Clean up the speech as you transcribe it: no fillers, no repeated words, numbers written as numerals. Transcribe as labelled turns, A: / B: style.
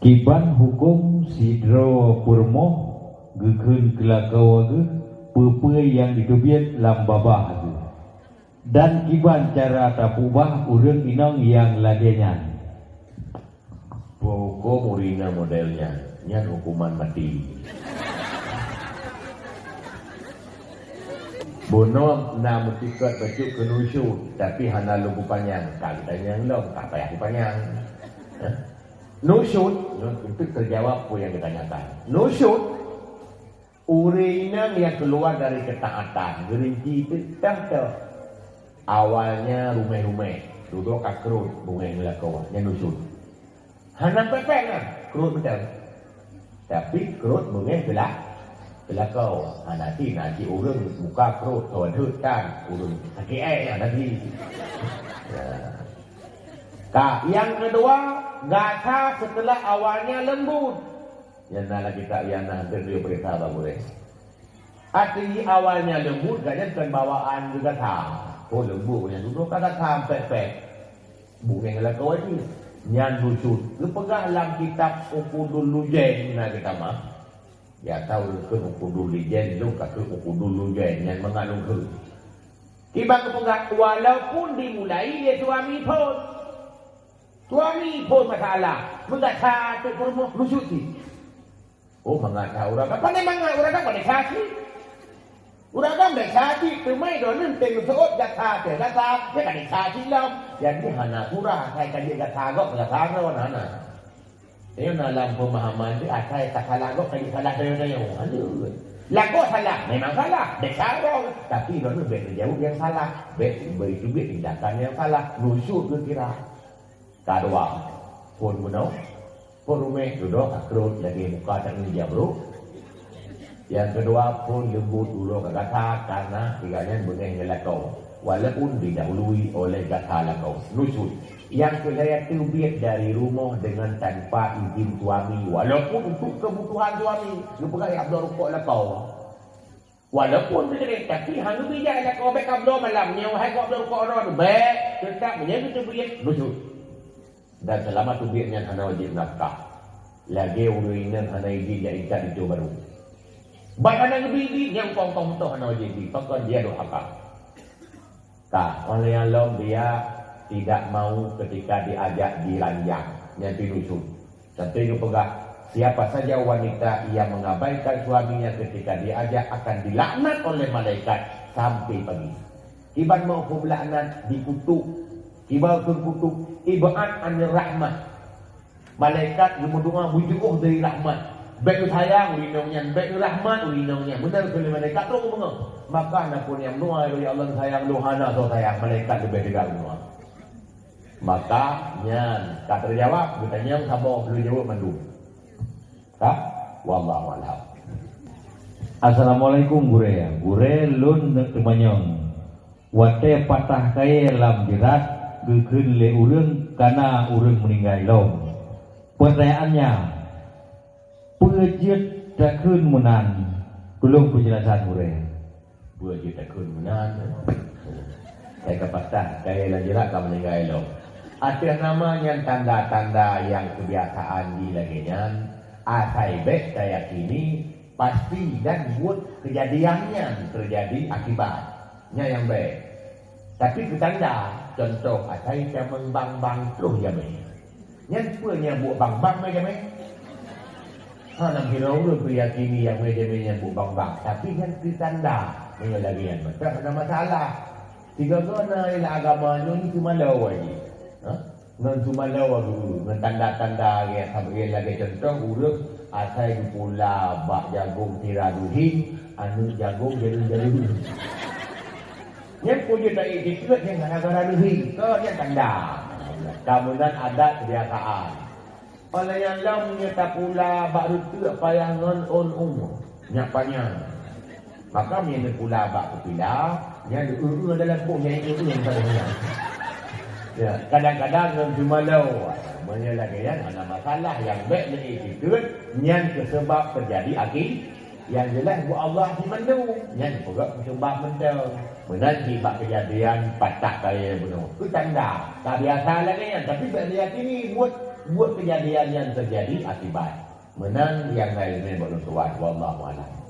A: Kiban hukum sidro purmoh gekeun kelakau ge pepe yang ditubiat lambabah ge. Dan kiban cara tapubah urang inang yang ladenyan.
B: Hukum urina modelnya nyan hukuman mati. Bono na mutikat baju kenusu tapi hana lugu panjang kantanya long tak payah dipanjang. Nusut itu terjawab apa yang ditanyakan. Nusut urina yang keluar dari ketaatan gerinci itu tak awalnya rumeh-rumeh duduk kakrut bunga ngelakau yang nusut hana pepek kan kerut betul tapi kerut bunga belakau nanti urang muka kerut tuan hutan urang sakit nanti yang kedua gata setelah awalnya lembut yang nala kita yang nanti dia berita apa boleh arti awalnya lembut gaknya kan bawaan juga oh lembut yang duduk kata pepek bunga ngelakau aja nyan nusut lu pegang dalam kitab Ukudul Lujen nah kita mah ya tahu ke Ukudul Lujen lu kata Ukudul Lujen yang mengandung ke tiba kepegang walaupun dimulai dia suami pun masalah mengata tu pun nusut sih oh mengata orang apa ni mengata orang apa ni sakit orang kan sakit tu mai do nanti nusut jatah dia kan sakit lam jadi hana surah saya kaji kata gok kata kawan hana ini dalam pemahaman dia saya tak salah gok kaji salah dia aduh lagu salah memang salah desalah tapi dia lebih jauh yang salah begitu tindakan yang salah nusuk tu kira kedua pun menau pun rumah duduk akrut lagi muka tak meja bro yang kedua pun lembut dulu kata karena tiganya benih ngelakau walaupun didahului oleh gata lakau nusut yang kedua terbiat dari rumah dengan tanpa izin suami walaupun untuk kebutuhan suami lu pegang abdul rukuk lakau walaupun begitu tapi hanya bijak lakau baik abdul malam nyawa hai abdul rukuk orang baik tetap menjadi terbiat nusut dan selama terbiatnya hanya wajib nafkah lagi uruinan hanya izin yang ikat itu baru baik hanya lebih yang kong-kong tu hanya wajib pakon dia doakan tak, oleh Allah dia tidak mau ketika diajak diranjang yang dinusut. Tentu itu pegang siapa saja wanita yang mengabaikan suaminya ketika diajak akan dilaknat oleh malaikat sampai pagi. Iban mau pelaknat dikutuk, iban kutuk, ibaan anir rahmat. Malaikat yang berdoa bujuh dari rahmat. Baik sayang urinongnya, baik rahmat urinongnya. Benar kalau malaikat tu mengapa? Maka napun yang doa dari Allah sayang luhana atau sayang malaikat lebih dekat doa. Maka nyan tak terjawab bertanya sabar belum jawab mandu. Tak? Wallahu a'lam.
A: Assalamualaikum gure lun temanyong wate patah kaya lam jerat gekeun le urang kana urang meninggal lom. Pertanyaannya pejit dakun munan belum penjelasan gure.
B: Pejit dakun munan saya kepatah kaya lanjerat kamu meninggal lom. Ada namanya tanda-tanda yang kebiasaan di lagian asai bek kayak ini pasti dan buat kejadiannya terjadi akibatnya yang baik. Tapi ketanda contoh asai yang membang-bang terus ya baik. Yang punya buat bang-bang macam ni. Nak hirau tu keyakini yang meja-meja buat bang-bang. Tapi yang ketanda menyelagian. Tak ada masalah. Tiga guna ialah agama ni cuma lawa lagi. Ngan cuma lawa dulu. Ngan tanda-tanda yang sampai lagi contoh urut asai pula bak jagung tiraduhi anu jagung jadi dulu. Yang punya tak ikut yang gara-gara duhi. Kau yang tanda. Kemudian ada kebiasaan. Oleh yang lamnya tak pula bak rutu payah ngan on umur. Nyapanya. Maka yang pula bak kepila yang dalam buku yang yang pada ya, kadang-kadang dengan cuma lau menyelagaian ada masalah yang baik ni itu yang sebab terjadi akibat yang jelas buat Allah di mandu yang juga sebab mental menanti bak kejadian patah kaya benar itu tanda tak biasa lagi tapi dia ini buat buat kejadian yang terjadi akibat menang yang lain buat nusuat wallahu a'lam.